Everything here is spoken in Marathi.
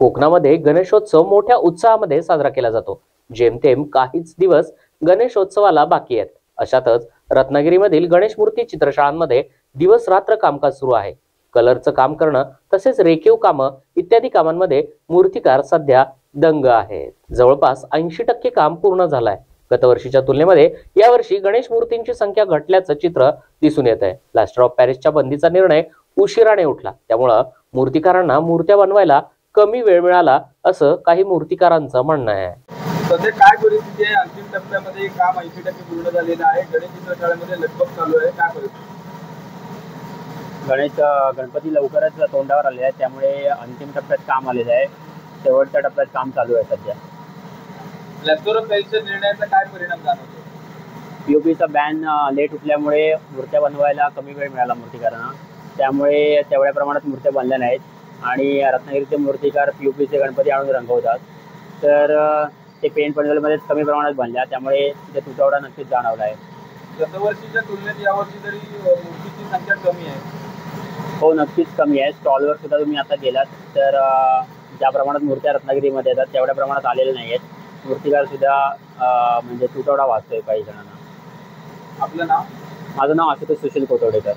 कोकणामध्ये गणेशोत्सव मोठ्या उत्साहामध्ये साजरा केला जातो। जेमतेम काहीच दिवस गणेशोत्सवाला बाकी आहेत। अशातच रत्नागिरीमधील गणेश मूर्ती चित्रशाळांमध्ये दिवस रात्र कामकाज सुरू आहे। कलरचं काम करणं तसेच रेखीव कामं इत्यादी कामांमध्ये मूर्तिकार सध्या दंग आहेत। जवळपास 80% काम पूर्ण झालंय। गतवर्षीच्या तुलनेमध्ये यावर्षी गणेश मूर्तींची संख्या घटल्याचं चित्र दिसून येत आहे। प्लास्टर ऑफ पॅरिसच्या बंदीचा निर्णय उशिराने उठला, त्यामुळे मूर्तिकारांना मूर्त्या बनवायला कमी वेळ मिळाला असं काही मूर्तिकारांचं म्हणणं आहे। सध्या काय परिस्थिती आहे? अंतिम टप्प्यामध्ये काम 80% पूर्ण झालेलं आहे। गणेश चित्रशाळेमध्ये लगबग चालू आहे, काय परिस्थिती? गणपती लवकरच तोंडावर आले आहे, त्यामुळे अंतिम टप्प्यात काम आलेलं आहे। शेवटच्या टप्प्यात काम चालू आहे सध्या। प्लास्टर ऑफ पॅरिसच्या निर्णयाचा काय परिणाम जाणवतो? पीओपीचा बॅन लेट उठल्यामुळे मूर्त्या बनवायला कमी वेळ मिळाला मूर्तिकारांना, त्यामुळे तेवढ्या प्रमाणात मूर्त्या बनल्या नाहीत आणि रत्नागिरीचे मूर्तिकार पीओपीचे गणपती आणून रंगवतात, तर ते पेंट पनवेलमध्येच कमी प्रमाणात बनल्या, त्यामुळे तिथे तुटवडा नक्कीच जाणवला आहे। गतवर्षीच्या तुलनेत यावर्षी तरी मूर्तीची संख्या कमी आहे। हो, नक्कीच कमी आहे। स्टॉलवर सुद्धा तुम्ही आता गेलात तर ज्या प्रमाणात मूर्त्या रत्नागिरीमध्ये येतात तेवढ्या प्रमाणात आलेल्या नाही आहेत। मूर्तिकार सुद्धा म्हणजे तुटवडा वाचतोय काही जणांना। आपलं नाव? माझं नाव आशुतोष सुशील कोतवडेकर।